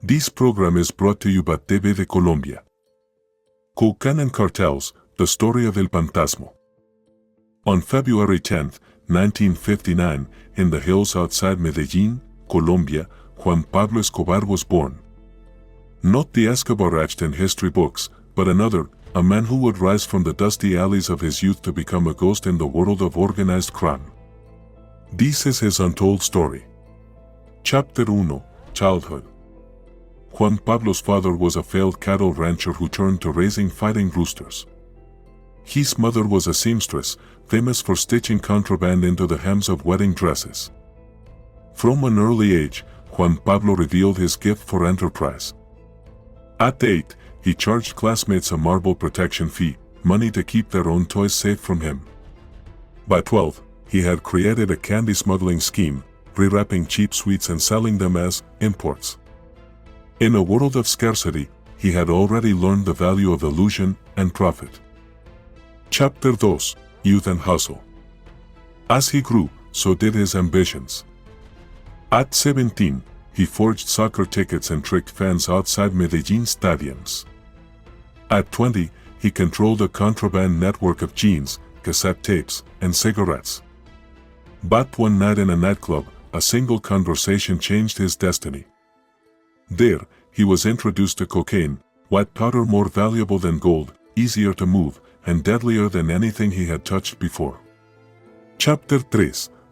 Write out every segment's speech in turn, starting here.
This program is brought to you by TV de Colombia. Cocaine and Cartels, the story of El Fantasma. On February 10, 1959, in the hills outside Medellín, Colombia, Juan Pablo Escobar was born. Not the Escobar etched in history books, but another, a man who would rise from the dusty alleys of his youth to become a ghost in the world of organized crime. This is his untold story. Chapter 1, Childhood. Juan Pablo's father was a failed cattle rancher who turned to raising fighting roosters. His mother was a seamstress, famous for stitching contraband into the hems of wedding dresses. From an early age, Juan Pablo revealed his gift for enterprise. At 8, he charged classmates a marble protection fee, money to keep their own toys safe from him. By 12, he had created a candy smuggling scheme, rewrapping cheap sweets and selling them as imports. In a world of scarcity, he had already learned the value of illusion and profit. Chapter 2, Youth and Hustle. As he grew, so did his ambitions. At 17, he forged soccer tickets and tricked fans outside Medellín stadiums. At 20, he controlled a contraband network of jeans, cassette tapes, and cigarettes. But one night in a nightclub, a single conversation changed his destiny. There, he was introduced to cocaine, white powder more valuable than gold, easier to move, and deadlier than anything he had touched before. Chapter 3,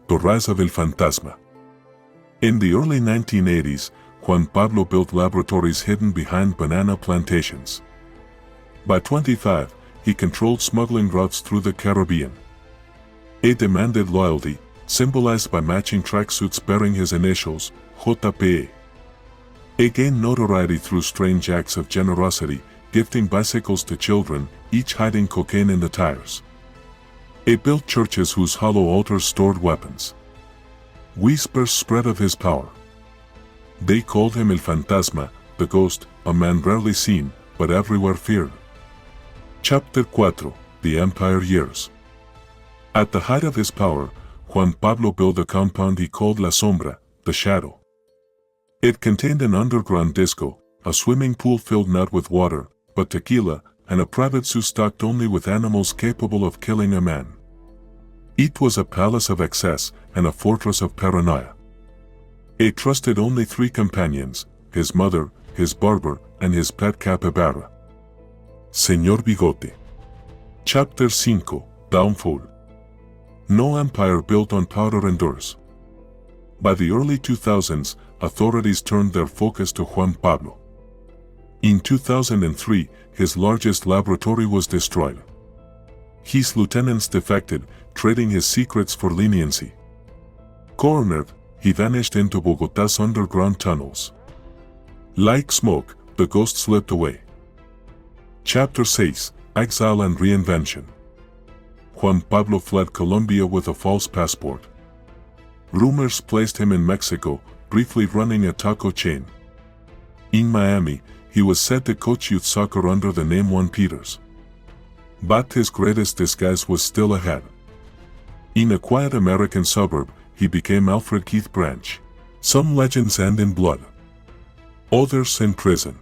The Rise of El Fantasma. In the early 1980s, Juan Pablo built laboratories hidden behind banana plantations. By 25, he controlled smuggling routes through the Caribbean. It demanded loyalty, symbolized by matching tracksuits bearing his initials, JPA. It gained notoriety through strange acts of generosity, gifting bicycles to children, each hiding cocaine in the tires. It built churches whose hollow altars stored weapons. Whispers spread of his power. They called him El Fantasma, the ghost, a man rarely seen, but everywhere feared. Chapter 4, The Empire Years. At the height of his power, Juan Pablo built a compound he called La Sombra, the Shadow. It contained an underground disco, a swimming pool filled not with water, but tequila, and a private zoo stocked only with animals capable of killing a man. It was a palace of excess and a fortress of paranoia. It trusted only 3 companions, his mother, his barber, and his pet capybara. Señor Bigote. Chapter 5, Downfall. No empire built on powder endures. By the early 2000s, authorities turned their focus to Juan Pablo. In 2003, his largest laboratory was destroyed. His lieutenants defected, trading his secrets for leniency. Cornered, he vanished into Bogotá's underground tunnels. Like smoke, the ghost slipped away. Chapter 6, Exile and Reinvention. Juan Pablo fled Colombia with a false passport. Rumors placed him in Mexico, briefly running a taco chain. In Miami, he was said to coach youth soccer under the name Juan Peters. But his greatest disguise was still ahead. In a quiet American suburb, he became Alfred Keith Branch. Some legends end in blood. Others in prison.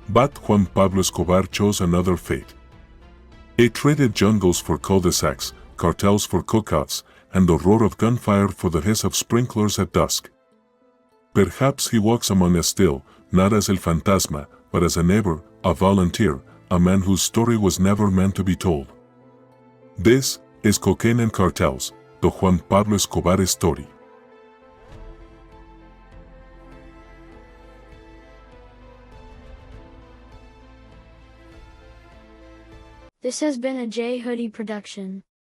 But Juan Pablo Escobar chose another fate. It traded jungles for cul-de-sacs, cartels for cookouts, and the roar of gunfire for the hiss of sprinklers at dusk. Perhaps he walks among us still, not as El Fantasma, but as a neighbor, a volunteer, a man whose story was never meant to be told. This is Cocaine and Cartels, the Juan Pablo Escobar story. This has been a J Hoodie production.